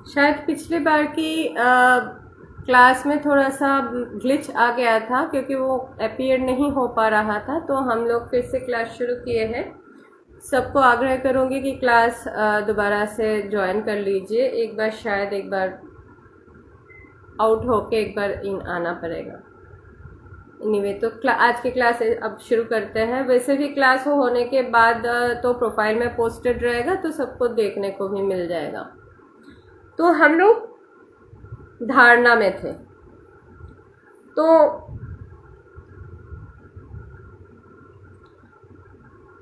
शायद पिछली बार की क्लास में थोड़ा सा ग्लिच आ गया था क्योंकि वो अपीयर नहीं हो पा रहा था, तो हम लोग फिर से क्लास शुरू किए हैं। सबको आग्रह करूँगी कि क्लास दोबारा से ज्वाइन कर लीजिए। एक बार शायद एक बार आउट होके एक बार इन आना पड़ेगा। एनीवे तो आज की क्लास अब शुरू करते हैं। वैसे भी क्लास होने के बाद तो प्रोफाइल में पोस्टेड रहेगा तो सबको देखने को भी मिल जाएगा। तो हम लोग धारणा में थे। तो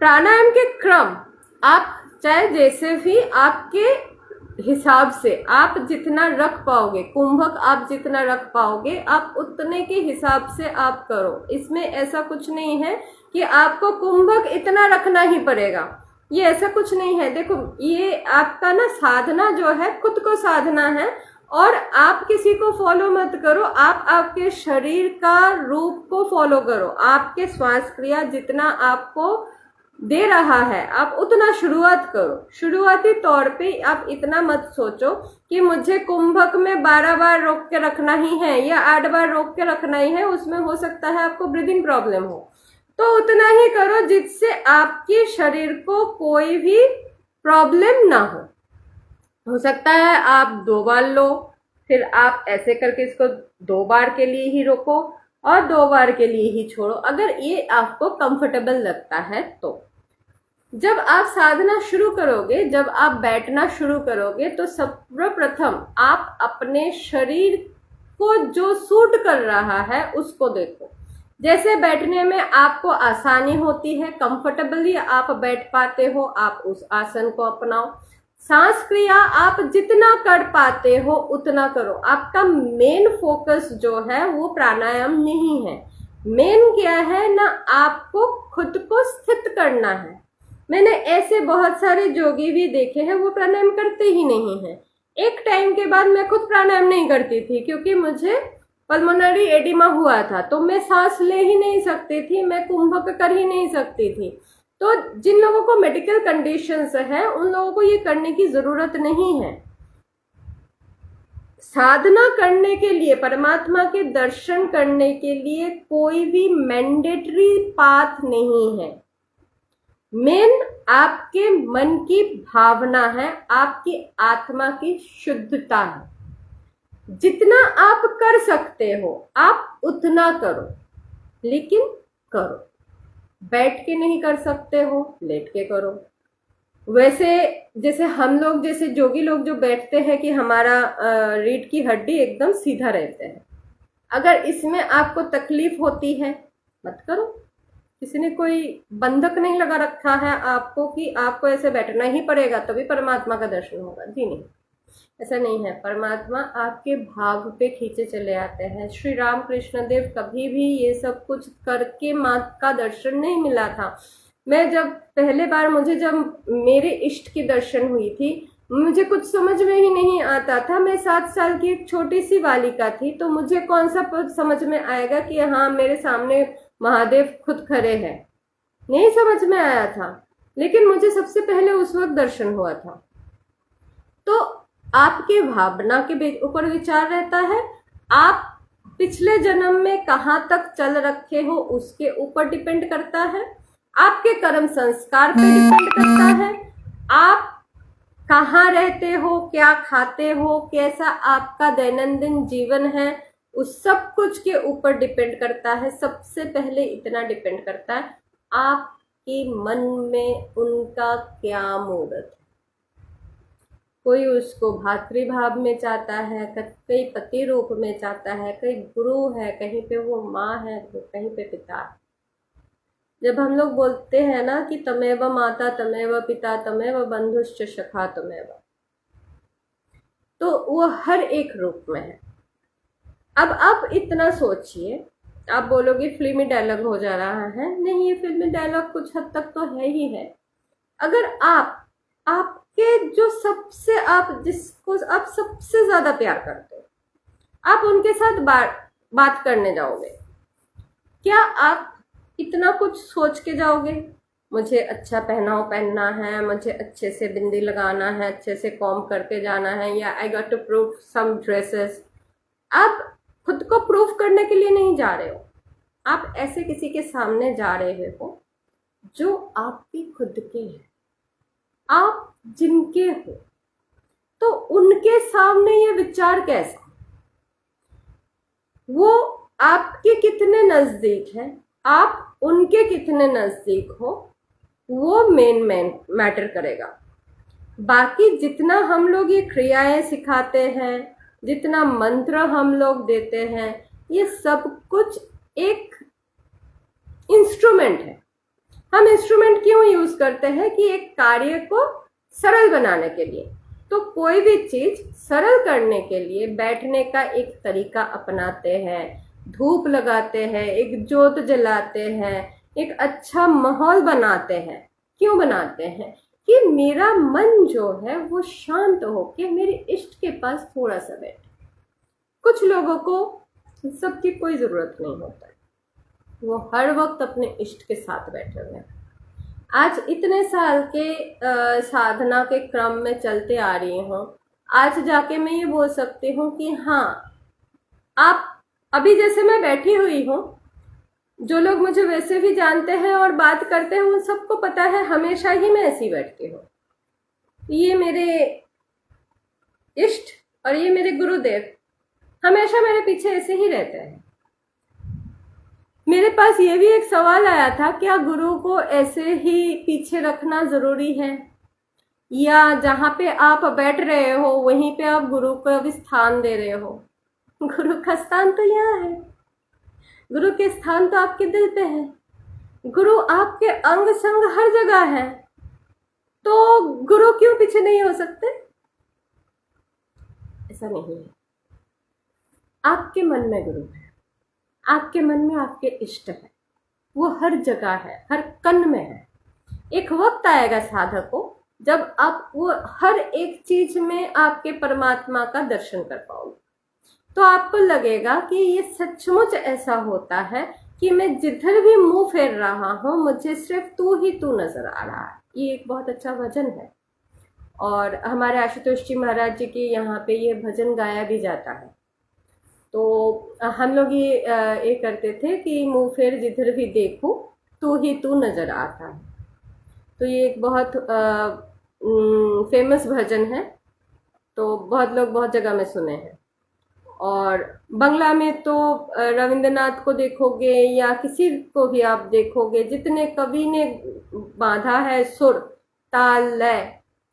प्राणायाम के क्रम आप चाहे जैसे भी आपके हिसाब से आप जितना रख पाओगे, कुंभक आप जितना रख पाओगे आप उतने के हिसाब से आप करो। इसमें ऐसा कुछ नहीं है कि आपको कुंभक इतना रखना ही पड़ेगा, ये ऐसा कुछ नहीं है। देखो, ये आपका ना साधना जो है खुद को साधना है और आप किसी को फॉलो मत करो। आप आपके शरीर का रूप को फॉलो करो। आपके श्वास क्रिया जितना आपको दे रहा है आप उतना शुरुआत करो। शुरुआती तौर पे आप इतना मत सोचो कि मुझे कुंभक में 12 बार रोक के रखना ही है या 8 बार रोक के रखना ही है। उसमें हो सकता है आपको ब्रीदिंग प्रॉब्लम हो, तो उतना ही करो जिससे आपके शरीर को कोई भी प्रॉब्लम ना हो सकता है आप 2 बार लो, फिर आप ऐसे करके इसको 2 बार के लिए ही रोको और 2 बार के लिए ही छोड़ो, अगर ये आपको कंफर्टेबल लगता है। तो जब आप साधना शुरू करोगे, जब आप बैठना शुरू करोगे, तो सर्वप्रथम आप अपने शरीर को जो सूट कर रहा है उसको देखो। जैसे बैठने में आपको आसानी होती है, कंफर्टेबली आप बैठ पाते हो, आप उस आसन को अपनाओ। सांस क्रिया आप जितना कर पाते हो उतना करो। आपका मेन फोकस जो है वो प्राणायाम नहीं है। मेन क्या है ना, आपको खुद को स्थित करना है। मैंने ऐसे बहुत सारे जोगी भी देखे हैं वो प्राणायाम करते ही नहीं हैं। एक टाइम के बाद मैं खुद प्राणायाम नहीं करती थी क्योंकि मुझे पल्मोनरी एडिमा हुआ था, तो मैं सांस ले ही नहीं सकती थी, मैं कुंभक कर ही नहीं सकती थी। तो जिन लोगों को मेडिकल कंडीशंस है उन लोगों को ये करने की जरूरत नहीं है। साधना करने के लिए, परमात्मा के दर्शन करने के लिए कोई भी मैंडेटरी पाथ नहीं है। मेन आपके मन की भावना है, आपकी आत्मा की शुद्धता है। जितना आप कर सकते हो आप उतना करो, लेकिन करो। बैठ के नहीं कर सकते हो, लेट के करो। वैसे जैसे हम लोग, जैसे जोगी लोग जो बैठते हैं कि हमारा रीढ़ की हड्डी एकदम सीधा रहते हैं। अगर इसमें आपको तकलीफ होती है मत करो। किसी ने कोई बंधक नहीं लगा रखा है आपको कि आपको ऐसे बैठना ही पड़ेगा तभी परमात्मा का दर्शन होगा। जी नहीं, ऐसा नहीं है। परमात्मा आपके भाव पे खींचे चले आते हैं। श्री राम कृष्ण देव कभी भी ये सब कुछ करके माँ का दर्शन नहीं मिला था। मैं जब पहले बार जब मेरे इष्ट की दर्शन हुई थी, मुझे कुछ समझ में ही नहीं आता था। मैं 7 साल की एक छोटी सी बालिका थी, तो मुझे कौन सा समझ में आएगा कि हाँ मेरे सामने महादेव खुद खड़े हैं, नहीं समझ में आया था। लेकिन मुझे सबसे पहले उस वक्त दर्शन हुआ था। तो आपके भावना के ऊपर विचार रहता है। आप पिछले जन्म में कहाँ तक चल रखे हो उसके ऊपर डिपेंड करता है। आपके कर्म संस्कार पे डिपेंड करता है। आप कहाँ रहते हो, क्या खाते हो, कैसा आपका दैनंदिन जीवन है, उस सब कुछ के ऊपर डिपेंड करता है। सबसे पहले इतना डिपेंड करता है आपके मन में उनका क्या मुहूर्त है। कोई उसको भातृभाव में चाहता है, कहीं पति रूप में चाहता है, कहीं गुरु है, कहीं पे वो माँ है, तो कहीं पे पिता है। जब हम लोग बोलते हैं ना कि तमेव माता तमेव पिता तमेव बंधुश्च सखा तमेव, तो वो हर एक रूप में है। अब आप इतना सोचिए, आप बोलोगे फिल्मी डायलॉग हो जा रहा है। नहीं, ये फिल्मी डायलॉग कुछ हद तक तो है ही है। अगर आपके जो सबसे, आप जिसको आप सबसे ज्यादा प्यार करते हो, आप उनके साथ बात करने जाओगे, क्या आप इतना कुछ सोच के जाओगे? मुझे अच्छा पहनाव पहनना है, मुझे अच्छे से बिंदी लगाना है, अच्छे से कॉम्ब करके जाना है, या I got to prove some dresses. आप खुद को प्रूव करने के लिए नहीं जा रहे हो, आप ऐसे किसी के सामने जा रहे हो जो आपके खुद के हैं, आप जिनके हो। तो उनके सामने ये विचार कैसा, वो आपके कितने नजदीक है, आप उनके कितने नजदीक हो, वो मेन मैटर करेगा। बाकी जितना हम लोग ये क्रियाएं सिखाते हैं, जितना मंत्र हम लोग देते हैं, ये सब कुछ एक इंस्ट्रूमेंट है। हम इंस्ट्रूमेंट क्यों यूज करते हैं कि एक कार्य को सरल बनाने के लिए। तो कोई भी चीज सरल करने के लिए बैठने का एक तरीका अपनाते हैं, धूप लगाते हैं, एक ज्योत जलाते हैं, एक अच्छा माहौल बनाते हैं। क्यों बनाते हैं? कि मेरा मन जो है वो शांत होके मेरे इष्ट के पास थोड़ा सा बैठे। कुछ लोगों को सबकी कोई जरूरत नहीं होता, वो हर वक्त अपने इष्ट के साथ बैठे हुए हैं। आज इतने साल के साधना के क्रम में चलते आ रही हूँ, आज जाके मैं ये बोल सकती हूँ कि हाँ, आप अभी जैसे मैं बैठी हुई हूँ, जो लोग मुझे वैसे भी जानते हैं और बात करते हैं, उन सबको पता है हमेशा ही मैं ऐसी बैठती हूँ। ये मेरे इष्ट और ये मेरे गुरुदेव हमेशा मेरे पीछे ऐसे ही रहते हैं। मेरे पास ये भी एक सवाल आया था, क्या गुरु को ऐसे ही पीछे रखना जरूरी है, या जहाँ पे आप बैठ रहे हो वहीं पे आप गुरु को भी स्थान दे रहे हो? गुरु का स्थान तो यहाँ है, गुरु के स्थान तो आपके दिल पे है, गुरु आपके अंग संग हर जगह है। तो गुरु क्यों पीछे नहीं हो सकते? ऐसा नहीं है। आपके मन में गुरु है, आपके मन में आपके इष्ट है, वो हर जगह है, हर कण में है। एक वक्त आएगा साधक को जब आप वो हर एक चीज में आपके परमात्मा का दर्शन कर पाओगे, तो आपको लगेगा कि ये सचमुच ऐसा होता है कि मैं जिधर भी मुंह फेर रहा हूँ मुझे सिर्फ तू ही तू नजर आ रहा है। ये एक बहुत अच्छा भजन है और हमारे आशुतोष जी महाराज जी के यहाँ पे ये भजन गाया भी जाता है। तो हम लोग ये करते थे कि मुंह फेर जिधर भी देखो तू ही तू नजर आता है। तो ये एक बहुत फेमस भजन है, तो बहुत लोग बहुत जगह में सुने हैं। और बांग्ला में तो रविंद्रनाथ को देखोगे या किसी को भी आप देखोगे, जितने कवि ने बांधा है सुर ताल लय,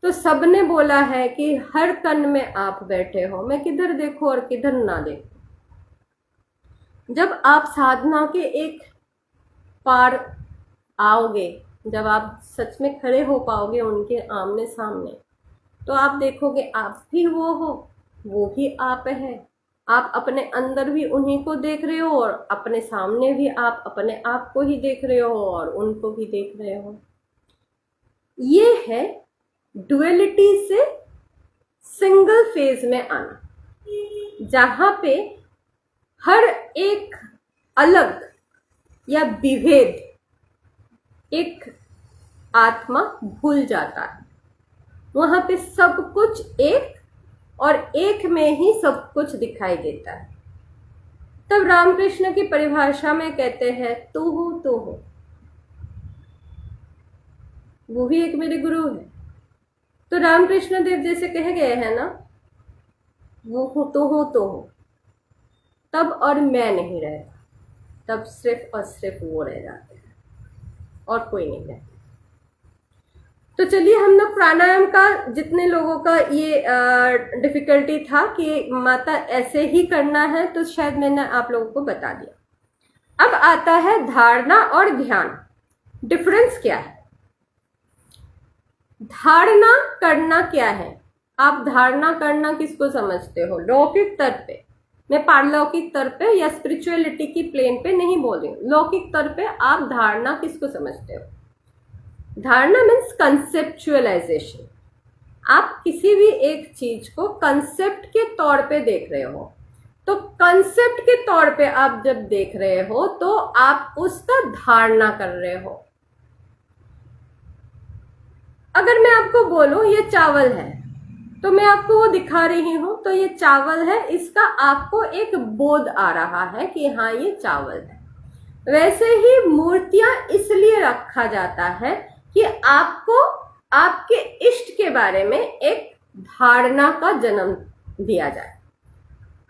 तो सबने बोला है कि हर कण में आप बैठे हो, मैं किधर देखूं और किधर ना देखूं। जब आप साधना के एक पार आओगे, जब आप सच में खड़े हो पाओगे उनके आमने सामने, तो आप देखोगे आप भी वो हो, वो भी आप है। आप अपने अंदर भी उन्हीं को देख रहे हो और अपने सामने भी आप अपने आप को ही देख रहे हो और उनको भी देख रहे हो। ये है डुअलिटी से सिंगल फेज में आना, जहां पे हर एक अलग या विभेद एक आत्मा भूल जाता है। वहां पे सब कुछ एक और एक में ही सब कुछ दिखाई देता है। तब रामकृष्ण की परिभाषा में कहते हैं तू हो तो हो। वो भी एक मेरे गुरु है। तो रामकृष्ण देव जैसे कहे गए हैं ना, वो हो तो हो, तब और मैं नहीं रहता, तब सिर्फ और सिर्फ वो रह जाते हैं और कोई नहीं रहता। तो चलिए, हम लोग प्राणायाम का, जितने लोगों का ये डिफिकल्टी था कि माता ऐसे ही करना है, तो शायद मैंने आप लोगों को बता दिया। अब आता है धारणा और ध्यान। डिफरेंस क्या है? धारणा करना क्या है? आप धारणा करना किसको समझते हो? लौकिक स्तर पे, मैं पारलौकिक स्तर पे या स्पिरिचुअलिटी की प्लेन पे नहीं बोल रही हूँ। लौकिक स्तर पे आप धारणा किसको समझते हो? धारणा मीन्स कंसेप्चुअलाइजेशन। आप किसी भी एक चीज को कंसेप्ट के तौर पे देख रहे हो, तो कंसेप्ट के तौर पे आप जब देख रहे हो तो आप उसका धारणा कर रहे हो। अगर मैं आपको बोलूं ये चावल है, तो मैं आपको वो दिखा रही हूं, तो ये चावल है, इसका आपको एक बोध आ रहा है कि हाँ ये चावल है। वैसे ही मूर्तियां इसलिए रखा जाता है कि आपको आपके इष्ट के बारे में एक धारणा का जन्म दिया जाए।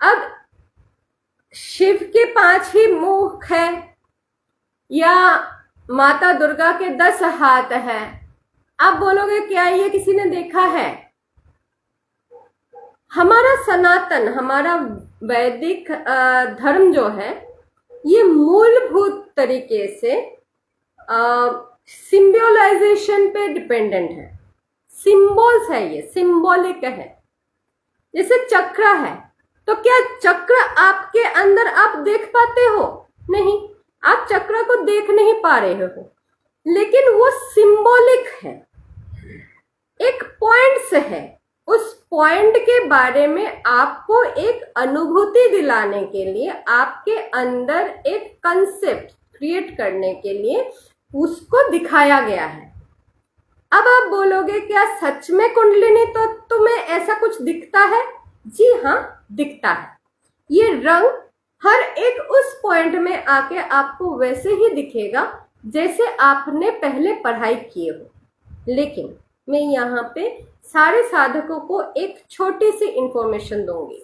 अब शिव के 5 ही मुख है या माता दुर्गा के 10 हाथ है, आप बोलोगे क्या ये किसी ने देखा है? हमारा सनातन, हमारा वैदिक धर्म जो है, ये मूलभूत तरीके से सिंबलाइजेशन पे डिपेंडेंट है। सिंबल्स है, ये सिंबॉलिक है। जैसे चक्र है, तो क्या चक्र आपके अंदर आप देख पाते हो? नहीं, आप चक्र को देख नहीं पा रहे हो, लेकिन वो सिंबॉलिक है, एक पॉइंट्स है। उस पॉइंट के बारे में आपको एक अनुभूति दिलाने के लिए, आपके अंदर एक कंसेप्ट क्रिएट करने के लिए उसको दिखाया गया है। अब आप बोलोगे क्या सच में कुंडलिनी तो तुम्हें ऐसा कुछ दिखता है? जी हाँ, दिखता है। ये रंग हर एक उस पॉइंट में आके आपको वैसे ही दिखेगा जैसे आपने पहले पढ़ाई किए हो। लेकिन मैं यहाँ पे सारे साधकों को एक छोटी सी इंफॉर्मेशन दूंगी।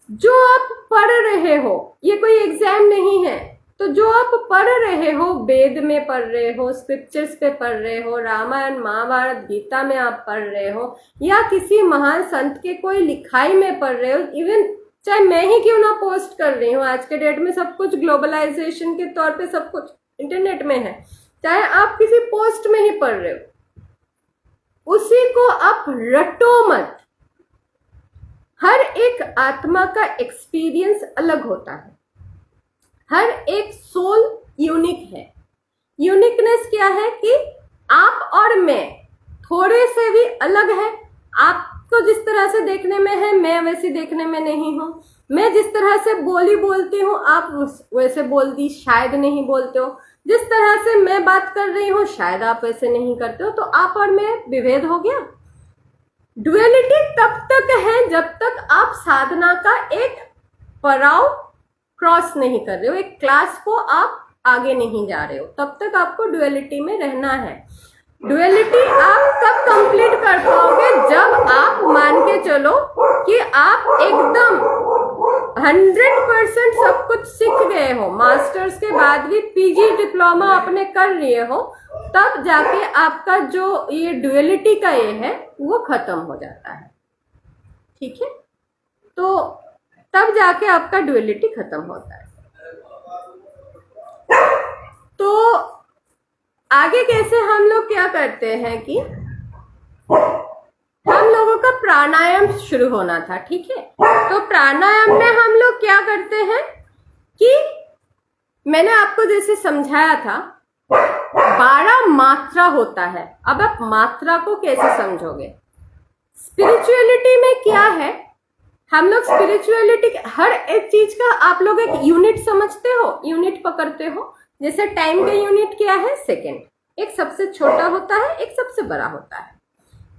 जो आप पढ़ रहे हो, ये कोई एग्जाम नहीं है, तो जो आप पढ़ रहे हो, वेद में पढ़ रहे हो, स्क्रिप्चर्स पे पढ़ रहे हो, रामायण महाभारत गीता में आप पढ़ रहे हो, या किसी महान संत के कोई लिखाई में पढ़ रहे हो, इवन चाहे मैं ही क्यों ना पोस्ट कर रही हूँ, आज के डेट में सब कुछ ग्लोबलाइजेशन के तौर पे सब कुछ इंटरनेट में है, चाहे आप किसी पोस्ट में ही पढ़ रहे हो, उसी को आप रटो मत। हर एक आत्मा का एक्सपीरियंस अलग होता है, हर एक सोल यूनिक है। यूनिकनेस क्या है कि आप और मैं थोड़े से भी अलग है। आपको जिस तरह से देखने में है, मैं वैसी देखने में नहीं हूँ। मैं जिस तरह से बोली बोलती हूँ, आप वैसे बोलती शायद नहीं बोलते हो। जिस तरह से मैं बात कर रही हूँ, शायद आप वैसे नहीं करते हो। तो आप और मैं विभेद हो गया। डुअलिटी तब तक है जब तक आप साधना का एक पड़ाव क्रॉस नहीं कर रहे हो, एक क्लास को आप आगे नहीं जा रहे हो, तब तक आपको डुअलिटी में रहना है। डुअलिटी आप तब कंप्लीट कर पाओगे जब आप मान के चलो कि आप एकदम 100% सब कुछ सीख गए हो, मास्टर्स के बाद भी पीजी डिप्लोमा अपने कर लिए हो, तब जाके आपका जो ये डुअलिटी का ये है वो खत्म हो जाता है। ठीक है, तो तब जाके आपका डुअलिटी खत्म होता है। तो आगे कैसे हम लोग क्या करते हैं कि हम लोगों का प्राणायाम शुरू होना था। ठीक है, तो प्राणायाम में हम लोग क्या करते हैं कि मैंने आपको जैसे समझाया था 12 मात्रा होता है। अब आप मात्रा को कैसे समझोगे? स्पिरिचुअलिटी में क्या है, हम लोग स्पिरिचुअलिटी हर एक चीज का आप लोग एक यूनिट समझते हो, यूनिट पकड़ते हो। जैसे टाइम का यूनिट क्या है? सेकेंड। एक सबसे छोटा होता है, एक सबसे बड़ा होता है।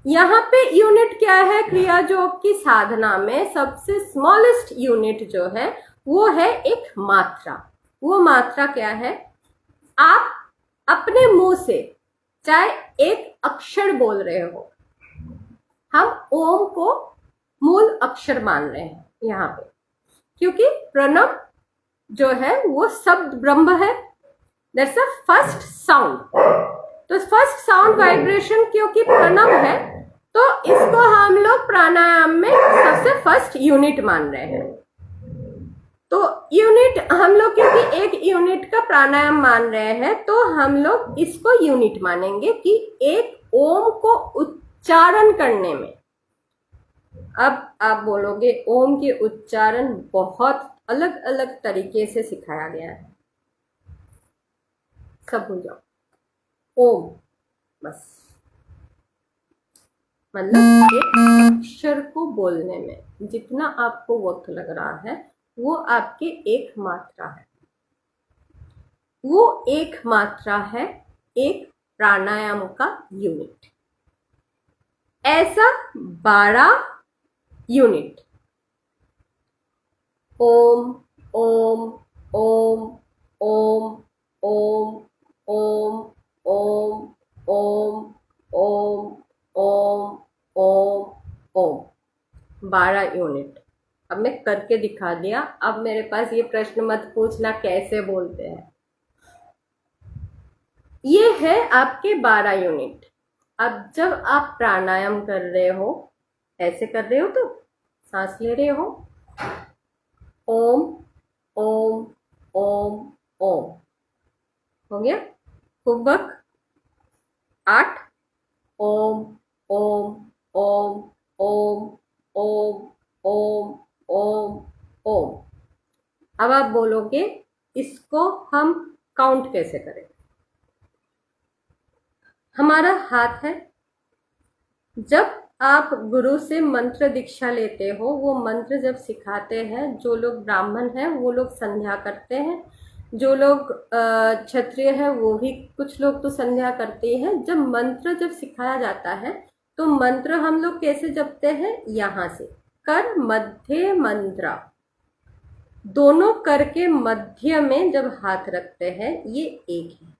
यहाँ पे यूनिट क्या है? क्रिया योग की साधना में सबसे स्मॉलेस्ट यूनिट जो है वो है एक मात्रा। वो मात्रा क्या है? आप अपने मुंह से चाहे एक अक्षर बोल रहे हो, हम ओम को मूल अक्षर मान रहे हैं यहाँ पे, क्योंकि प्रणव जो है वो शब्द ब्रह्म है, दैट्स अ फर्स्ट साउंड। तो फर्स्ट साउंड वाइब्रेशन क्योंकि प्रणव है, तो इसको हम लोग प्राणायाम में सबसे फर्स्ट यूनिट मान रहे हैं। तो यूनिट हम लोग क्योंकि एक यूनिट का प्राणायाम मान रहे हैं, तो हम लोग इसको यूनिट मानेंगे कि एक ओम को उच्चारण करने में। अब आप बोलोगे ओम के उच्चारण बहुत अलग अलग तरीके से सिखाया गया है, सब भूल जाओ, ओम बस, मतलब एक अक्षर को बोलने में जितना आपको वक्त लग रहा है वो आपके एक मात्रा है। वो एक मात्रा है एक प्राणायाम का यूनिट। ऐसा 12 यूनिट। ओम ओम ओम ओम ओम ओम ओम ओम ओम ओम ओम ओम 12 यूनिट। अब मैं करके दिखा दिया। अब मेरे पास ये प्रश्न मत पूछना कैसे बोलते हैं। ये है आपके 12 यूनिट। अब जब आप प्राणायाम कर रहे हो, ऐसे कर रहे हो तो सांस ले रहे हो, ओम ओम ओम ओम, हो गया। कुंभक 8, ओम ओम ओम ओम ओम ओम ओम ओम। अब आप बोलोगे इसको हम काउंट कैसे करें। हमारा हाथ है, जब आप गुरु से मंत्र दीक्षा लेते हो, वो मंत्र जब सिखाते हैं, जो लोग ब्राह्मण हैं वो लोग संध्या करते हैं, जो लोग क्षत्रिय है वो भी कुछ लोग तो संध्या करते हैं। जब मंत्र जब सिखाया जाता है तो मंत्र हम लोग कैसे जपते हैं, यहाँ से कर मध्य मंत्र, दोनों कर के मध्य में जब हाथ रखते हैं, ये एक है।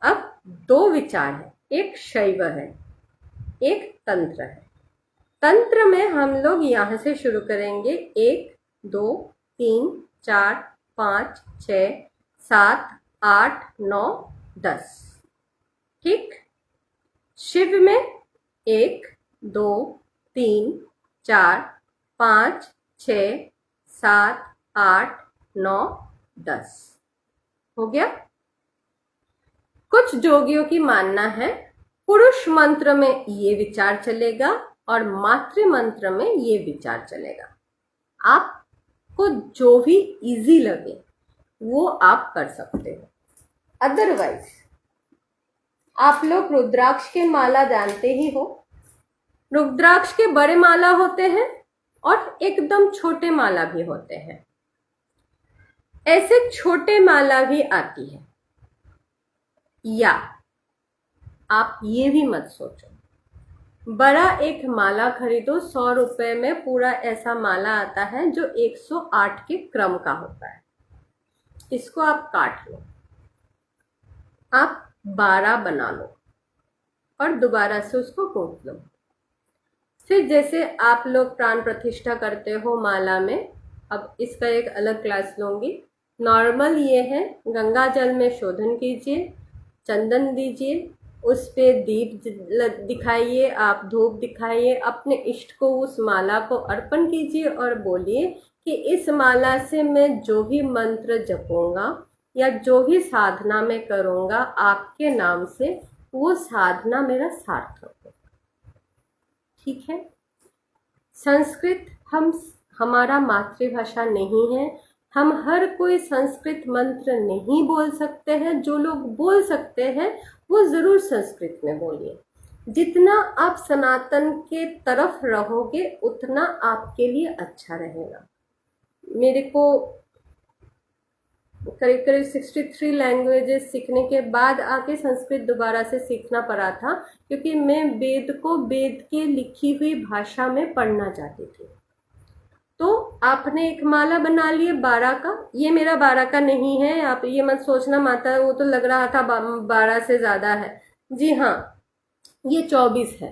अब 2 विचार है, एक शैव है, एक तंत्र है। तंत्र में हम लोग यहां से शुरू करेंगे, 1 2 3 4 5 6 7 8 9 10, ठीक। शिव में 1 2 3 4 5 6 7 8 9 10, हो गया। कुछ जोगियों की मानना है पुरुष मंत्र में ये विचार चलेगा और मातृ मंत्र में ये विचार चलेगा। आपको जो भी इजी लगे वो आप कर सकते हो। अदरवाइज आप लोग रुद्राक्ष के माला जानते ही हो। रुद्राक्ष के बड़े माला होते हैं और एकदम छोटे माला भी होते हैं। ऐसे छोटे माला भी आती है। या आप ये भी मत सोचो, बड़ा एक माला खरीदो 100 रुपए में पूरा ऐसा माला आता है जो 108 के क्रम का होता है। इसको आप काट लो, आप 12 बना लो और दोबारा से उसको गूंथ लो। फिर जैसे आप लोग प्राण प्रतिष्ठा करते हो माला में, अब इसका एक अलग क्लास लूंगी। नॉर्मल ये है, गंगा जल में शोधन कीजिए, चंदन दीजिए, उस पे दीप दिखाइए, आप धूप दिखाइए, अपने इष्ट को उस माला को अर्पण कीजिए और बोलिए कि इस माला से मैं जो भी मंत्र जपूंगा या जो भी साधना मैं करूंगा आपके नाम से, वो साधना मेरा सार्थक हो। ठीक है। संस्कृत हमारा मातृभाषा नहीं है, हम हर कोई संस्कृत मंत्र नहीं बोल सकते हैं। जो लोग बोल सकते हैं वो जरूर संस्कृत में बोलिए। जितना आप सनातन के तरफ रहोगे उतना आपके लिए अच्छा रहेगा। मेरे को करीब करीब 63 लैंग्वेजेस सीखने के बाद आके संस्कृत दोबारा से सीखना पड़ा था, क्योंकि मैं वेद को वेद के लिखी हुई भाषा में पढ़ना चाहती थी। तो आपने एक माला बना लिए 12 का। ये मेरा 12 का नहीं है, आप ये मत सोचना माता वो तो लग रहा था 12 से ज्यादा है। जी हाँ, ये 24 है।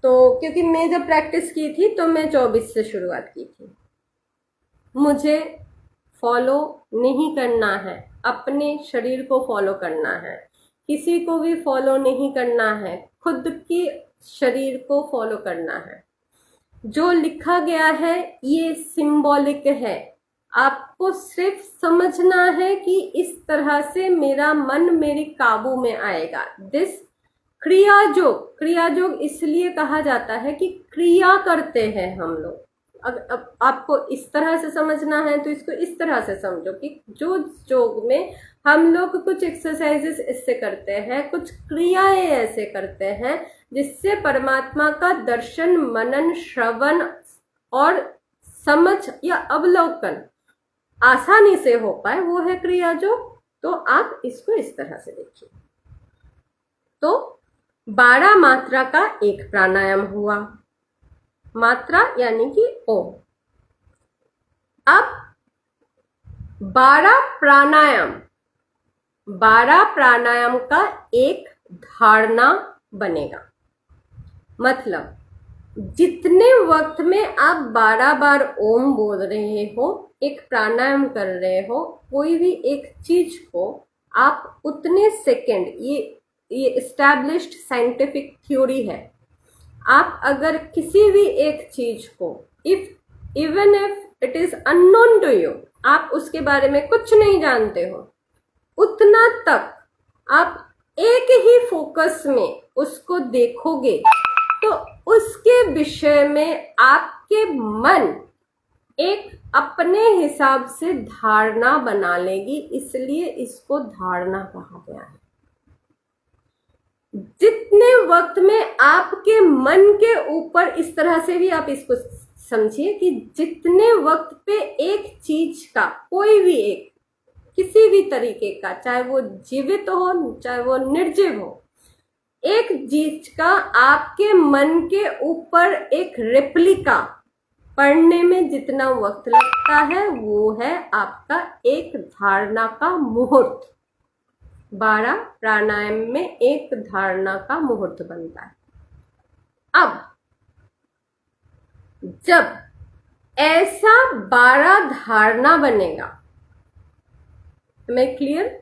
तो क्योंकि मैं जब प्रैक्टिस की थी तो मैं 24 से शुरुआत की थी। मुझे फॉलो नहीं करना है, अपने शरीर को फॉलो करना है, किसी को भी फॉलो नहीं करना है, खुद की शरीर को फॉलो करना है। जो लिखा गया है ये सिंबॉलिक है, आपको सिर्फ समझना है कि इस तरह से मेरा मन मेरे काबू में आएगा। दिस क्रियायोग इसलिए कहा जाता है कि क्रिया करते हैं हम लोग। अब आपको इस तरह से समझना है तो इसको इस तरह से समझो कि जो योग में हम लोग कुछ एक्सरसाइजेस इससे करते हैं, कुछ क्रियाएं ऐसे करते हैं जिससे परमात्मा का दर्शन, मनन, श्रवण और समझ या अवलोकन आसानी से हो पाए, वो है क्रिया योग। तो आप इसको इस तरह से देखिए। तो 12 मात्रा का एक प्राणायाम हुआ, मात्रा यानी कि ओम। अब 12 प्राणायाम का एक धारणा बनेगा। मतलब जितने वक्त में आप 12 बार ओम बोल रहे हो, एक प्राणायाम कर रहे हो, कोई भी एक चीज को आप उतने सेकंड, ये एस्टैब्लिश्ड साइंटिफिक थ्योरी है, आप अगर किसी भी एक चीज को even if it is unknown to you, आप उसके बारे में कुछ नहीं जानते हो, उतना तक आप एक ही फोकस में उसको देखोगे तो उसके विषय में आपके मन एक अपने हिसाब से धारणा बना लेगी, इसलिए इसको धारणा कहा गया है। जितने वक्त में आपके मन के ऊपर, इस तरह से भी आप इसको समझिए कि जितने वक्त पे एक चीज का, कोई भी एक, किसी भी तरीके का, चाहे वो जीवित हो चाहे वो निर्जीव हो, एक चीज का आपके मन के ऊपर एक रेप्लिका पढ़ने में जितना वक्त लगता है वो है आपका एक धारणा का मुहूर्त। 12 प्राणायाम में एक धारणा का मुहूर्त बनता है। अब जब ऐसा 12 धारणा बनेगा, मैं क्लियर?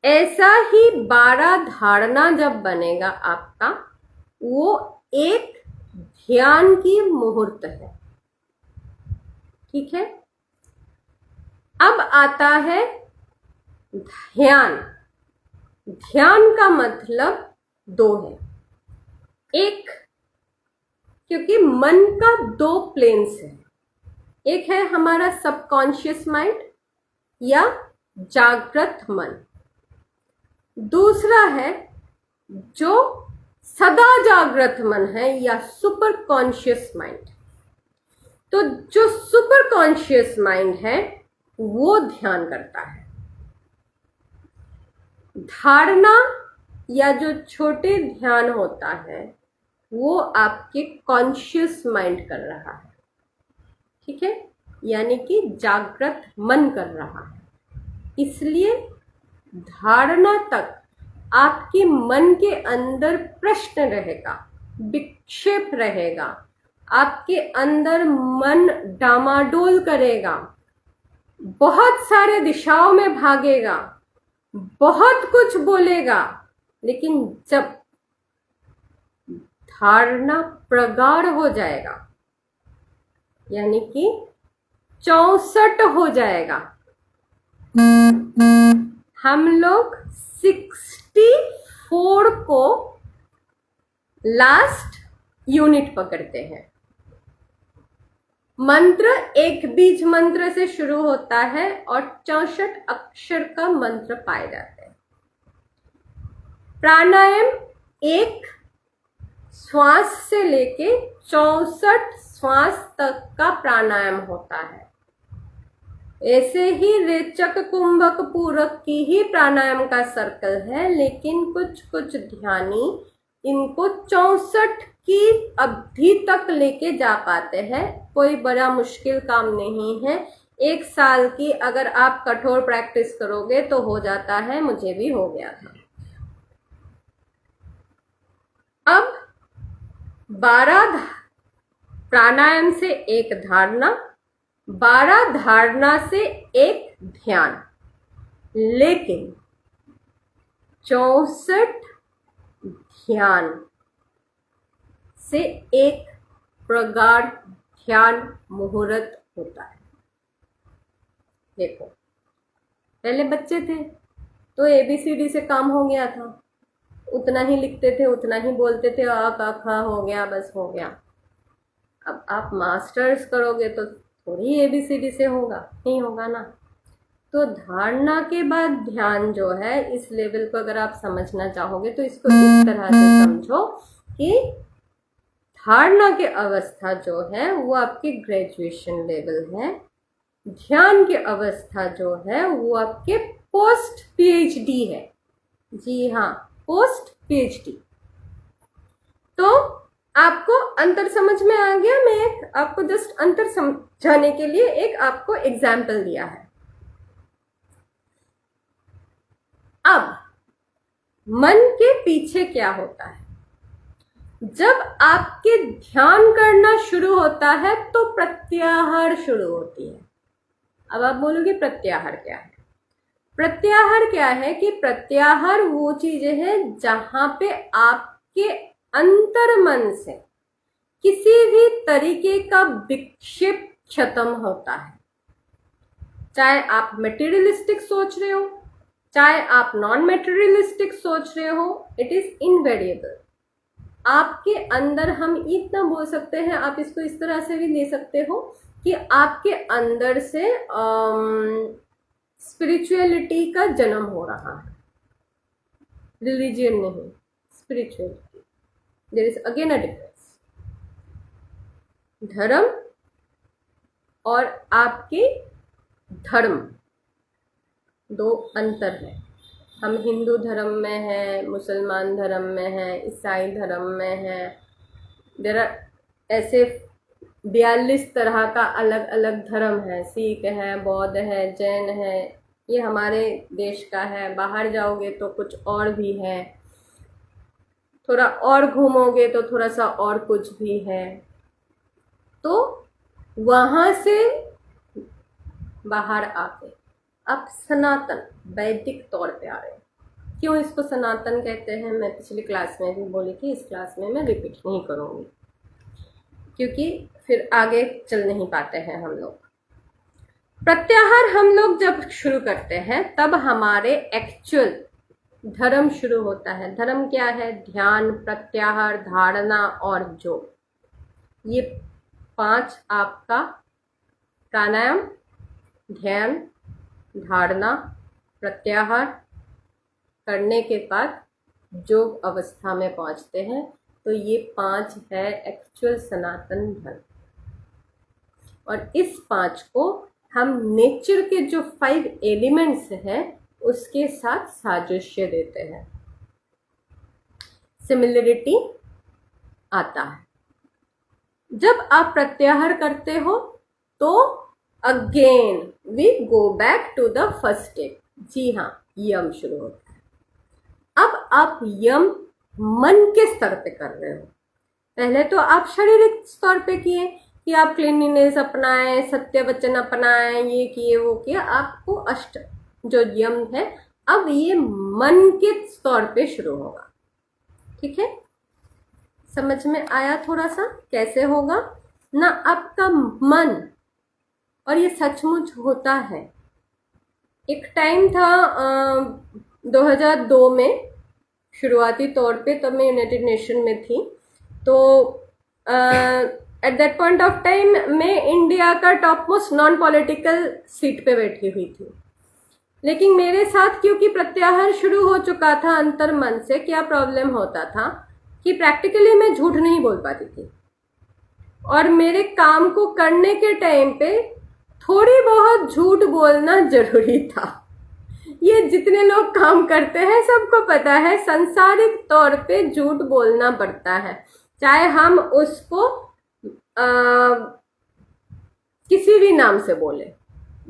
ऐसा ही 12 धारणा जब बनेगा आपका, वो एक ध्यान की मुहूर्त है। ठीक है? अब आता है ध्यान। ध्यान का मतलब 2 है। एक, क्योंकि मन का 2 प्लेन्स है, एक है हमारा सबकॉन्शियस माइंड या जागृत मन, दूसरा है जो सदा जागृत मन है या सुपर कॉन्शियस माइंड। तो जो सुपर कॉन्शियस माइंड है वो ध्यान करता है। धारणा या जो छोटे ध्यान होता है वो आपके कॉन्शियस माइंड कर रहा है। ठीक है? यानी कि जागृत मन कर रहा है। इसलिए धारणा तक आपके मन के अंदर प्रश्न रहेगा, विक्षेप रहेगा, आपके अंदर मन डामाडोल करेगा, बहुत सारे दिशाओं में भागेगा, बहुत कुछ बोलेगा, लेकिन जब धारणा प्रगाढ़ हो जाएगा, यानी कि 64 हो जाएगा, हम लोग 64 को लास्ट यूनिट पकड़ते हैं। मंत्र एक बीज मंत्र से शुरू होता है और 64 अक्षर का मंत्र पाए जाते हैं। प्राणायाम एक श्वास से लेके 64 श्वास तक का प्राणायाम होता है। ऐसे ही रेचक कुंभक पूरक की ही प्राणायाम का सर्कल है, लेकिन कुछ कुछ ध्यानी इनको 64 की अवधि तक लेके जा पाते हैं। कोई बड़ा मुश्किल काम नहीं है। 1 साल की अगर आप कठोर प्रैक्टिस करोगे तो हो जाता है, मुझे भी हो गया था। अब 12 प्राणायाम से एक धारणा, 12 धारणा से एक ध्यान, लेकिन 64 ध्यान से एक प्रगाढ़ ध्यान मुहूर्त होता है। देखो, पहले बच्चे थे तो ABCD से काम हो गया था, उतना ही लिखते थे, उतना ही बोलते थे, आ का खा हो गया, बस हो गया। अब आप मास्टर्स करोगे तो थोड़ी ABCD से होगा, नहीं होगा ना। तो धारणा के बाद ध्यान जो है, इस लेवल को अगर आप समझना चाहोगे तो इसको इस तरह से समझो कि धारणा की अवस्था जो है वो आपके ग्रेजुएशन लेवल है, ध्यान की अवस्था जो है वो आपके पोस्ट PhD है। जी हाँ, पोस्ट PhD। तो आपको अंतर समझ में आ गया। मैं एक आपको जस्ट अंतर समझाने के लिए एक आपको एग्जाम्पल दिया है। अब मन के पीछे क्या होता है? जब आपके ध्यान करना शुरू होता है तो प्रत्याहार शुरू होती है। अब आप बोलोगे प्रत्याहार क्या है? प्रत्याहार क्या है कि प्रत्याहार वो चीजें हैं जहां पे आपके अंतर मन से किसी भी तरीके का विक्षेप खत्म होता है। चाहे आप मटेरियलिस्टिक सोच रहे हो, चाहे आप नॉन मटेरियलिस्टिक सोच रहे हो, इट इज इनवेरिएबल। आपके अंदर, हम इतना बोल सकते हैं, आप इसको इस तरह से भी ले सकते हो कि आपके अंदर से स्पिरिचुअलिटी का जन्म हो रहा है। रिलीजियन नहीं, spirituality. There is again a difference. धर्म और आपके धर्म दो अंतर है। हम हिंदू धर्म में हैं, मुसलमान धर्म में हैं, ईसाई धर्म में हैं। देयर आर ऐसे 42 तरह का अलग अलग धर्म है। सिख है, बौद्ध है, जैन है। ये हमारे देश का है। बाहर जाओगे तो कुछ और भी है, थोड़ा और घूमोगे तो थोड़ा सा और कुछ भी है। तो वहां से बाहर आके अब सनातन वैदिक तौर पे आ रहे हैं। क्यों इसको सनातन कहते हैं, मैं पिछली क्लास में भी बोली थी, इस क्लास में मैं रिपीट नहीं करूँगी क्योंकि फिर आगे चल नहीं पाते हैं हम लोग। प्रत्याहार हम लोग जब शुरू करते हैं तब हमारे एक्चुअल धर्म शुरू होता है। धर्म क्या है? ध्यान, प्रत्याहार, धारणा और योग। ये 5 आपका प्राणायाम, ध्यान, धारणा, प्रत्याहार करने के बाद योग अवस्था में पहुंचते हैं। तो ये 5 है एक्चुअल सनातन धर्म। और इस 5 को हम नेचर के जो 5 एलिमेंट्स हैं उसके साथ सादृश्य देते हैं। सिमिलरिटी आता है। जब आप प्रत्याहार करते हो तो again we go back to the first step. जी हाँ, यम शुरू होता है। अब आप यम मन के स्तर पे कर रहे हो। पहले तो आप शारीरिक स्तर पे किए कि आप क्लीनलीनेस अपनाएं, सत्य वचन अपनाएं, ये किए वो किया, आपको अष्ट जो यम है। अब ये मन के स्तर पे शुरू होगा। ठीक है, समझ में आया थोड़ा सा कैसे होगा ना? आपका मन, और ये सचमुच होता है। एक टाइम था 2002 में शुरुआती तौर पे, तब मैं यूनाइटेड नेशन में थी। तो at that point of time मैं इंडिया का top most non political seat पे बैठी हुई थी। लेकिन मेरे साथ क्योंकि प्रत्याहार शुरू हो चुका था अंतर मन से, क्या प्रॉब्लम होता था कि प्रैक्टिकली मैं झूठ नहीं बोल पाती थी। और मेरे काम को करने के टाइम पे थोड़ी बहुत झूठ बोलना जरूरी था। ये जितने लोग काम करते हैं सबको पता है, सांसारिक तौर पे झूठ बोलना पड़ता है। चाहे हम उसको किसी भी नाम से बोले,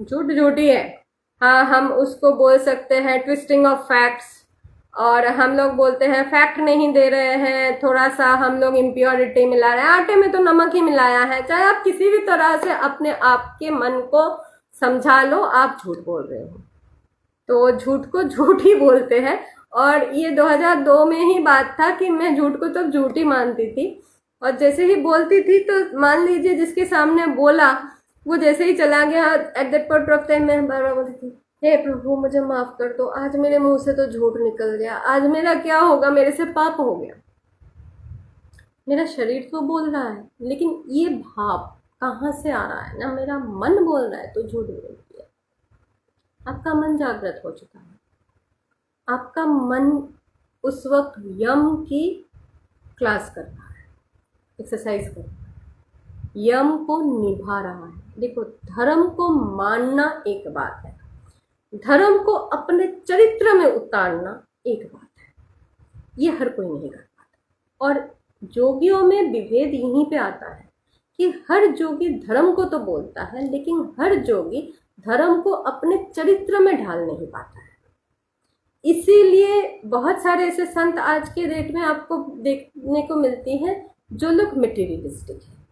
झूठ झूठ ही है। हाँ, हम उसको बोल सकते हैं ट्विस्टिंग ऑफ फैक्ट्स, और हम लोग बोलते हैं फैक्ट नहीं दे रहे हैं, थोड़ा सा हम लोग इम्प्योरिटी मिला रहे हैं, आटे में तो नमक ही मिलाया है। चाहे आप किसी भी तरह से अपने आप के मन को समझा लो, आप झूठ बोल रहे हो। तो झूठ को झूठ ही बोलते हैं। और ये 2002 में ही बात था कि मैं झूठ को तब झूठ ही मानती थी। और जैसे ही बोलती थी तो मान लीजिए जिसके सामने बोला वो जैसे ही चला गया, at that point of time मैं बार बार बोलती थी, हे प्रभु मुझे माफ कर दो, आज मेरे मुंह से तो झूठ निकल गया, आज मेरा क्या होगा, मेरे से पाप हो गया। मेरा शरीर तो बोल रहा है, लेकिन ये भाव कहाँ से आ रहा है ना? मेरा मन बोल रहा है तो झूठ बोलती है। आपका मन जागृत हो चुका है। आपका मन उस वक्त यम की क्लास कर रहा है, एक्सरसाइज कर रहा है, यम को निभा रहा है। देखो, धर्म को मानना एक बात है, धर्म को अपने चरित्र में उतारना एक बात है। ये हर कोई नहीं कर पाता। और जोगियों में विभेद यहीं पे आता है कि हर जोगी धर्म को तो बोलता है, लेकिन हर जोगी धर्म को अपने चरित्र में ढाल नहीं पाता है। इसीलिए बहुत सारे ऐसे संत आज के डेट में आपको देखने को मिलती हैं जो लोग मटेरियलिस्टिक हैं,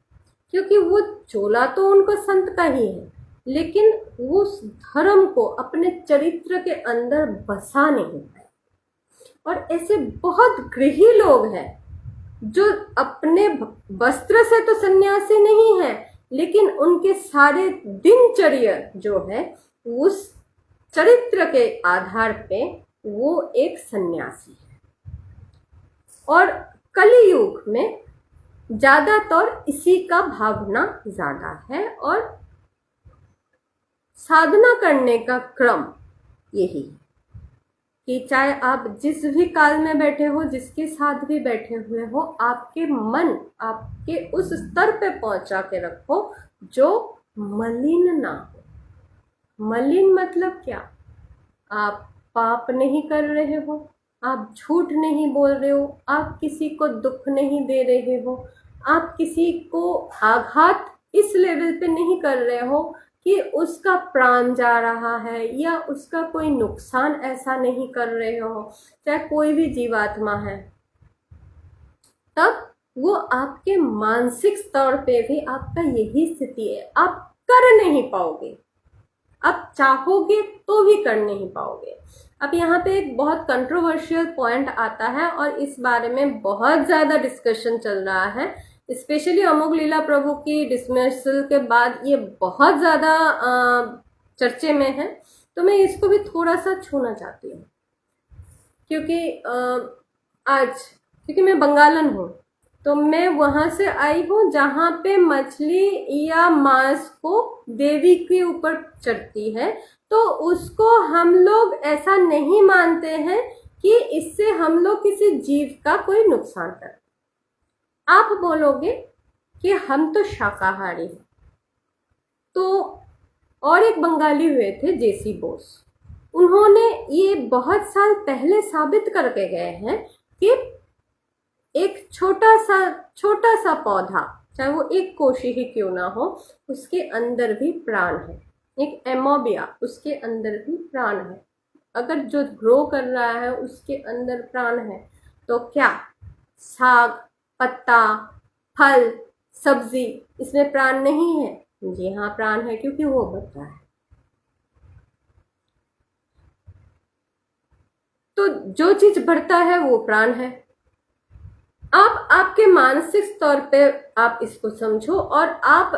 क्योंकि वो चोला तो उनको संत का ही है, लेकिन वो उस धर्म को अपने चरित्र के अंदर बसा नहीं पाए। और ऐसे बहुत गृही लोग हैं जो अपने वस्त्र से तो सन्यासी नहीं है, लेकिन उनके सारे दिनचर्या जो है उस चरित्र के आधार पे वो एक सन्यासी है। और कलियुग में ज्यादातर इसी का भावना ज्यादा है, और साधना करने का क्रम यही है कि चाहे आप जिस भी काल में बैठे हो, जिसके साथ भी बैठे हुए हो, आपके मन आपके उस स्तर पे पहुंचा के रखो जो मलिन ना हो। मलिन मतलब क्या? आप पाप नहीं कर रहे हो, आप झूठ नहीं बोल रहे हो, आप किसी को दुख नहीं दे रहे हो, आप किसी को आघात इस लेवल पे नहीं कर रहे हो कि उसका प्राण जा रहा है, या उसका कोई नुकसान ऐसा नहीं कर रहे हो, चाहे कोई भी जीवात्मा है, तब वो आपके मानसिक स्तर पे भी आपका यही स्थिति है। आप कर नहीं पाओगे, आप चाहोगे तो भी कर नहीं पाओगे। अब यहाँ पे एक बहुत कंट्रोवर्शियल पॉइंट आता है और इस बारे में बहुत ज़्यादा डिस्कशन चल रहा है, स्पेशली अमोघ लीला प्रभु की डिसमिसल के बाद ये बहुत ज़्यादा चर्चे में है। तो मैं इसको भी थोड़ा सा छूना चाहती हूँ, क्योंकि मैं बंगालन हूँ, तो मैं वहाँ से आई हूँ जहाँ पे मछली या मांस को देवी के ऊपर चढ़ती है, तो उसको हम लोग ऐसा नहीं मानते हैं कि इससे हम लोग किसी जीव का कोई नुकसान करते। आप बोलोगे कि हम तो शाकाहारी हैं। तो और एक बंगाली हुए थे जेसी बोस, उन्होंने ये बहुत साल पहले साबित करके गए हैं कि एक छोटा सा पौधा, चाहे वो एक कोशी ही क्यों ना हो, उसके अंदर भी प्राण है। एक एमोबिया, उसके अंदर भी प्राण है। अगर जो ग्रो कर रहा है उसके अंदर प्राण है, तो क्या साग, पत्ता, फल, सब्जी, इसमें प्राण नहीं है? जी हाँ, प्राण है, क्योंकि वो बढ़ता है। तो जो चीज बढ़ता है वो प्राण है। आप आपके मानसिक स्तर पे आप इसको समझो और आप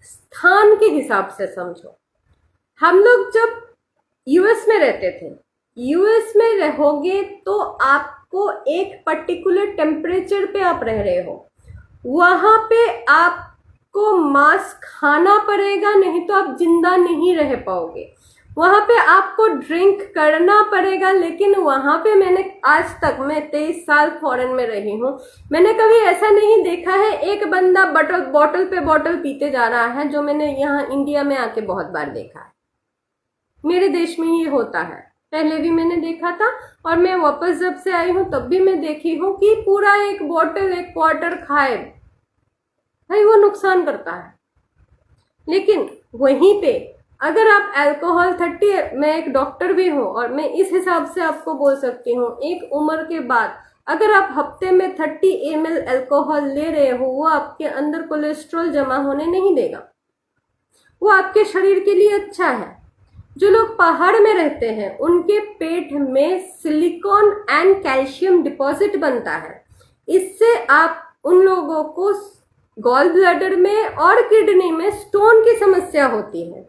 स्थान के हिसाब से समझो। हम लोग जब यूएस में रहते थे, यूएस में रहोगे तो आपको एक पर्टिकुलर टेम्परेचर पे आप रह रहे हो, वहां पे आपको मांस खाना पड़ेगा, नहीं तो आप जिंदा नहीं रह पाओगे। वहां पे आपको ड्रिंक करना पड़ेगा, लेकिन वहां पे मैंने आज तक, मैं 23 साल फॉरेन में रही हूँ, मैंने कभी ऐसा नहीं देखा है एक बंदा बॉटल पे बॉटल पीते जा रहा है, जो मैंने यहाँ इंडिया में आके बहुत बार देखा है। मेरे देश में ये होता है, पहले भी मैंने देखा था, और मैं वापस जब से आई हूँ तब भी मैं देखी हूँ कि पूरा एक बॉटल, एक क्वार्टर खाए, भाई वो नुकसान करता है। लेकिन वहीं पे अगर आप अल्कोहल 30, मैं एक डॉक्टर भी हूँ और मैं इस हिसाब से आपको बोल सकती हूँ, एक उम्र के बाद अगर आप हफ्ते में 30 ml अल्कोहल ले रहे हो, वो आपके अंदर कोलेस्ट्रॉल जमा होने नहीं देगा, वो आपके शरीर के लिए अच्छा है। जो लोग पहाड़ में रहते हैं उनके पेट में सिलिकॉन एंड कैल्शियम डिपॉजिट बनता है, इससे आप उन लोगों को गॉल ब्लैडर में और किडनी में स्टोन की समस्या होती है।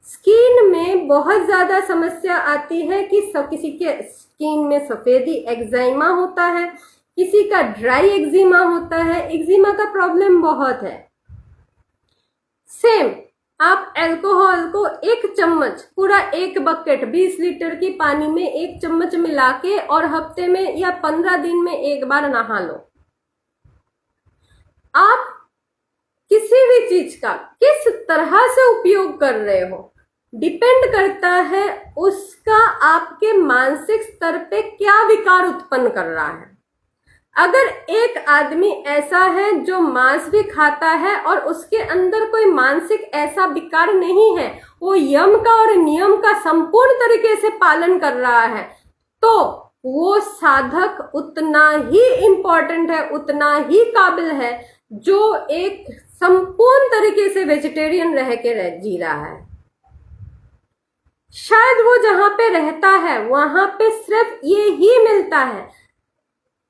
स्किन में बहुत ज्यादा समस्या आती है कि किसी के स्किन में सफेदी एक्जिमा होता है, किसी का ड्राई एक्जिमा होता है। एक्जिमा का प्रॉब्लम बहुत है। सेम आप अल्कोहल को 1 चम्मच, पूरा 1 बकेट 20 लीटर की पानी में 1 चम्मच मिला के और हफ्ते में या 15 दिन में एक बार नहा लो। आप किसी भी चीज का किस तरह से उपयोग कर रहे हो डिपेंड करता है उसका आपके मानसिक स्तर पे क्या विकार उत्पन्न कर रहा है। अगर एक आदमी ऐसा है जो मांस भी खाता है और उसके अंदर कोई मानसिक ऐसा विकार नहीं है, वो यम का और नियम का संपूर्ण तरीके से पालन कर रहा है, तो वो साधक उतना ही इंपॉर्टेंट है, उतना ही काबिल है जो एक संपूर्ण तरीके से वेजिटेरियन रह के जी रहा है। शायद वो जहां पे रहता है वहां पे सिर्फ ये ही मिलता है।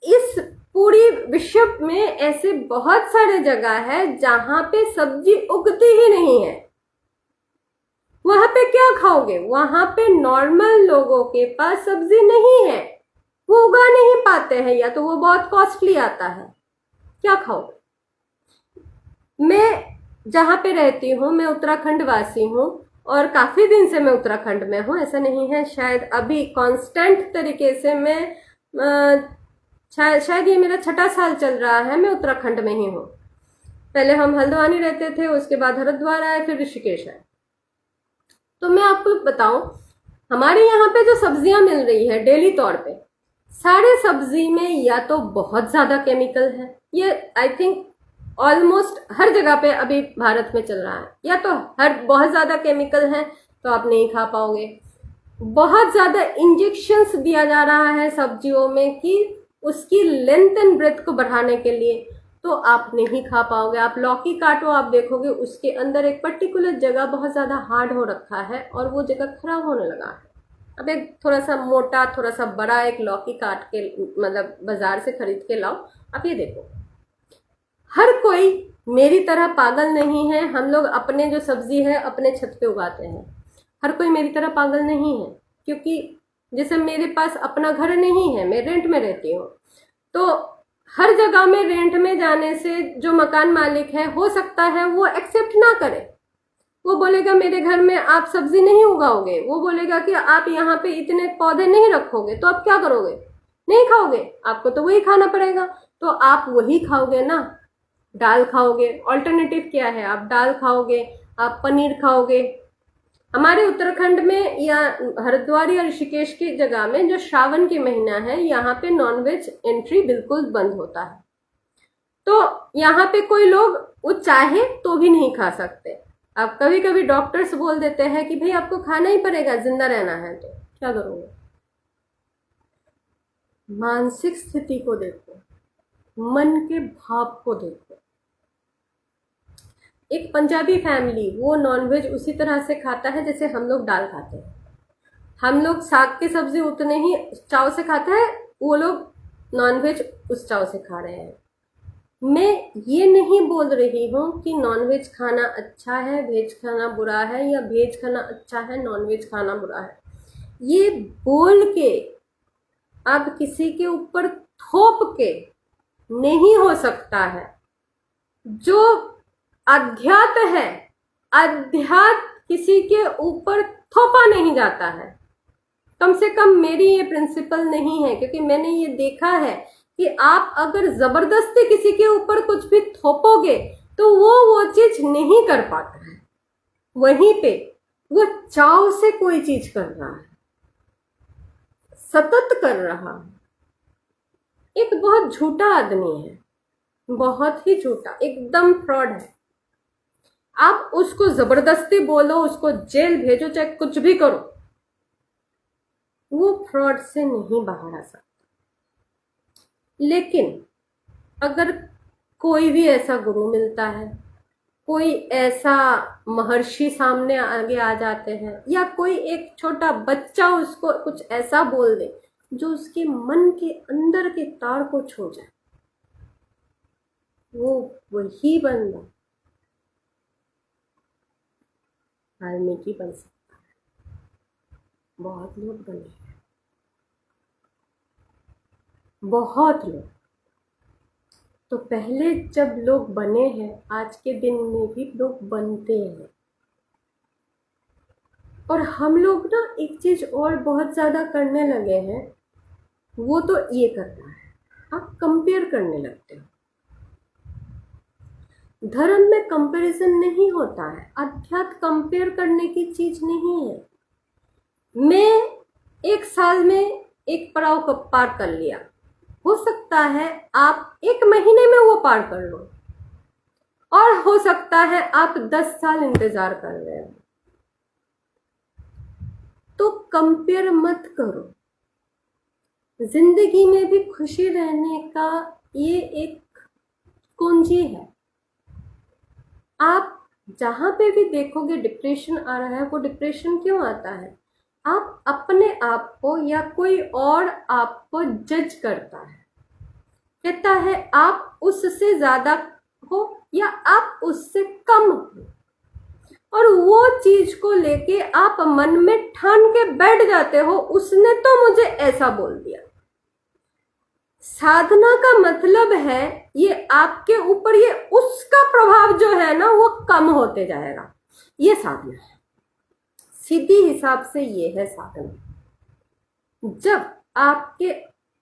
इस पूरी विश्व में ऐसे बहुत सारे जगह है जहां पे सब्जी उगती ही नहीं है। वहां पे क्या खाओगे? वहां पे नॉर्मल लोगों के पास सब्जी नहीं है, वो उगा नहीं पाते हैं, या तो वो बहुत कॉस्टली आता है। क्या खाओगे? मैं जहां पे रहती हूँ, मैं उत्तराखंड वासी हूँ और काफी दिन से मैं उत्तराखंड में हूँ। ऐसा नहीं है, शायद अभी कांस्टेंट तरीके से मैं शायद ये मेरा 6ठा साल चल रहा है, मैं उत्तराखंड में ही हूँ। पहले हम हल्द्वानी रहते थे, उसके बाद हरिद्वार आए, फिर ऋषिकेश आए। तो मैं आपको बताऊं, हमारे यहाँ पे जो सब्जियां मिल रही है डेली तौर पे, सारे सब्जी में या तो बहुत ज्यादा केमिकल है, ये आई थिंक ऑलमोस्ट हर जगह पे अभी भारत में चल रहा है, या तो बहुत ज्यादा केमिकल है तो आप नहीं खा पाओगे। बहुत ज्यादा इंजेक्शंस दिया जा रहा है सब्जियों में कि उसकी लेंथ एंड ब्रेथ को बढ़ाने के लिए, तो आप नहीं खा पाओगे। आप लौकी काटो, आप देखोगे उसके अंदर एक पर्टिकुलर जगह बहुत ज्यादा हार्ड हो रखा है और वो जगह खराब होने लगा है। अब एक थोड़ा सा मोटा, थोड़ा सा बड़ा एक लौकी काट के मतलब बाजार से खरीद के लाओ, आप ये देखो। हर कोई मेरी तरह पागल नहीं है। हम लोग अपने जो सब्जी है अपने छत पे उगाते हैं। हर कोई मेरी तरह पागल नहीं है, क्योंकि जैसे मेरे पास अपना घर नहीं है, मैं रेंट में रहती हूँ, तो हर जगह में रेंट में जाने से जो मकान मालिक है, हो सकता है वो एक्सेप्ट ना करे। वो बोलेगा मेरे घर में आप सब्जी नहीं उगाओगे, वो बोलेगा कि आप यहाँ पे इतने पौधे नहीं रखोगे, तो आप क्या करोगे? नहीं खाओगे, आपको तो वही खाना पड़ेगा। तो आप वही खाओगे ना, दाल खाओगे। ऑल्टरनेटिव क्या है? आप दाल खाओगे, आप पनीर खाओगे। हमारे उत्तराखंड में या हरिद्वार या ऋषिकेश की जगह में जो श्रावण के महीना है, यहाँ पे नॉनवेज एंट्री बिल्कुल बंद होता है। तो यहाँ पे कोई लोग वो चाहे तो भी नहीं खा सकते। अब कभी कभी डॉक्टर्स बोल देते हैं कि भाई आपको खाना ही पड़ेगा, जिंदा रहना है, तो क्या करोगे? मानसिक स्थिति को देखो, मन के भाव को देखो। एक पंजाबी फैमिली, वो नॉनवेज उसी तरह से खाता है जैसे हम लोग दाल खाते हैं। हम लोग साग की सब्जी उतने ही चाव से खाते हैं, वो लोग नॉनवेज उस चाव से खा रहे हैं। मैं ये नहीं बोल रही हूँ कि नॉनवेज खाना अच्छा है, वेज खाना बुरा है, या वेज खाना अच्छा है, नॉनवेज खाना बुरा है। ये बोल के अब किसी के ऊपर थोप के नहीं हो सकता है। जो अध्यात्म है, अध्यात्म किसी के ऊपर थोपा नहीं जाता है। कम से कम मेरी ये प्रिंसिपल नहीं है, क्योंकि मैंने ये देखा है कि आप अगर जबरदस्ती किसी के ऊपर कुछ भी थोपोगे तो वो चीज नहीं कर पाता है। वहीं पे वो चाव से कोई चीज कर रहा है, सतत कर रहा है। एक बहुत झूठा आदमी है, बहुत ही झूठा, एकदम फ्रॉड है। आप उसको जबरदस्ती बोलो, उसको जेल भेजो, चाहे कुछ भी करो, वो फ्रॉड से नहीं बाहर आ सकता। लेकिन अगर कोई भी ऐसा गुरु मिलता है, कोई ऐसा महर्षि सामने आगे आ जाते हैं, या कोई एक छोटा बच्चा उसको कुछ ऐसा बोल दे जो उसके मन के अंदर के तार को छू जाए, वो वही बंदा वाल्मीकि बन सकता है। बहुत लोग बने हैं, बहुत लोग। तो पहले जब लोग बने हैं, आज के दिन में भी लोग बनते हैं। और हम लोग ना एक चीज और बहुत ज्यादा करने लगे हैं, वो तो ये करना है, आप कंपेयर करने लगते हो। धर्म में कंपैरिजन नहीं होता है, अध्यात्म कंपेयर करने की चीज नहीं है। मैं एक साल में एक पड़ाव को पार कर लिया, हो सकता है आप 1 महीने में वो पार कर लो, और हो सकता है आप 10 साल इंतजार कर रहे हो। तो कंपेयर मत करो। जिंदगी में भी खुशी रहने का ये एक कुंजी है। आप जहां पे भी देखोगे डिप्रेशन आ रहा है, वो डिप्रेशन क्यों आता है? आप अपने आप को या कोई और आपको जज करता है, कहता है आप उससे ज्यादा हो या आप उससे कम हो, और वो चीज को लेके आप मन में ठान के बैठ जाते हो, उसने तो मुझे ऐसा बोल दिया। साधना का मतलब है ये आपके ऊपर ये उसका प्रभाव जो है ना वो कम होते जाएगा, ये साधना है। सीधी हिसाब से ये है साधना। जब आपके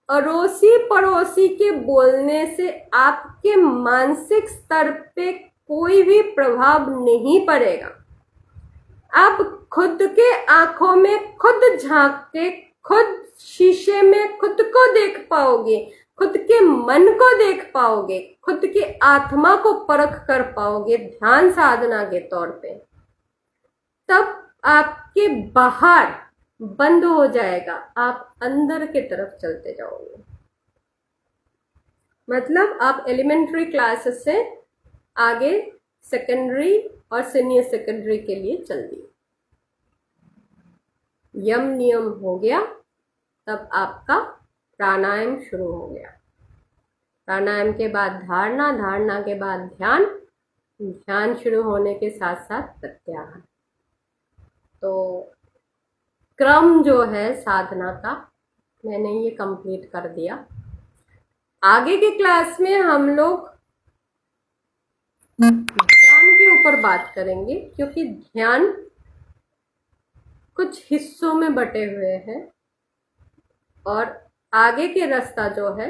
अड़ोसी पड़ोसी के बोलने से आपके मानसिक स्तर पे कोई भी प्रभाव नहीं पड़ेगा, आप खुद के आंखों में खुद झांक के खुद शीशे में खुद को देख पाओगे, खुद के मन को देख पाओगे, खुद के आत्मा को परख कर पाओगे ध्यान साधना के तौर पे, तब आपके बाहर बंद हो जाएगा, आप अंदर के तरफ चलते जाओगे। मतलब आप एलिमेंट्री क्लासेस से आगे सेकेंडरी और सीनियर सेकेंडरी के लिए चल दिए। यम नियम हो गया, तब आपका प्राणायाम शुरू हो गया। प्राणायाम के बाद धारणा, धारणा के बाद ध्यान, ध्यान शुरू होने के साथ साथ प्रत्याहार। तो क्रम जो है साधना का मैंने ये कंप्लीट कर दिया। आगे की क्लास में हम लोग ध्यान के ऊपर बात करेंगे, क्योंकि ध्यान कुछ हिस्सों में बटे हुए हैं और आगे के रास्ता जो है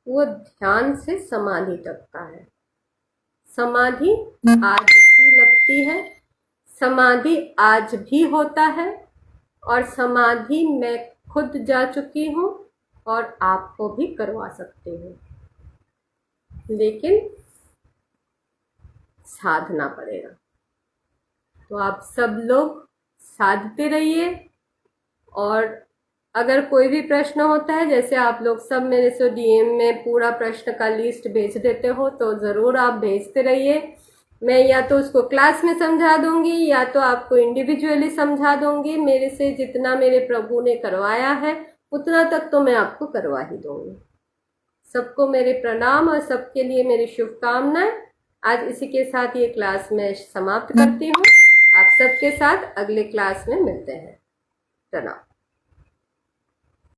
वो ध्यान से समाधि तक का है। समाधि आज भी लगती है, समाधि आज भी होता है, और समाधि मैं खुद जा चुकी हूँ और आपको भी करवा सकती हूँ, लेकिन साधना पड़ेगा। तो आप सब लोग साधते रहिए, और अगर कोई भी प्रश्न होता है, जैसे आप लोग सब मेरे से डीएम में पूरा प्रश्न का लिस्ट भेज देते हो, तो ज़रूर आप भेजते रहिए। मैं या तो उसको क्लास में समझा दूंगी या तो आपको इंडिविजुअली समझा दूंगी। मेरे से जितना मेरे प्रभु ने करवाया है उतना तक तो मैं आपको करवा ही दूंगी। सबको मेरे प्रणाम और सबके लिए मेरी शुभकामनाएं। आज इसी के साथ ये क्लास मैं समाप्त करती हूँ। आप सबके साथ अगले क्लास में मिलते हैं। प्रणाम।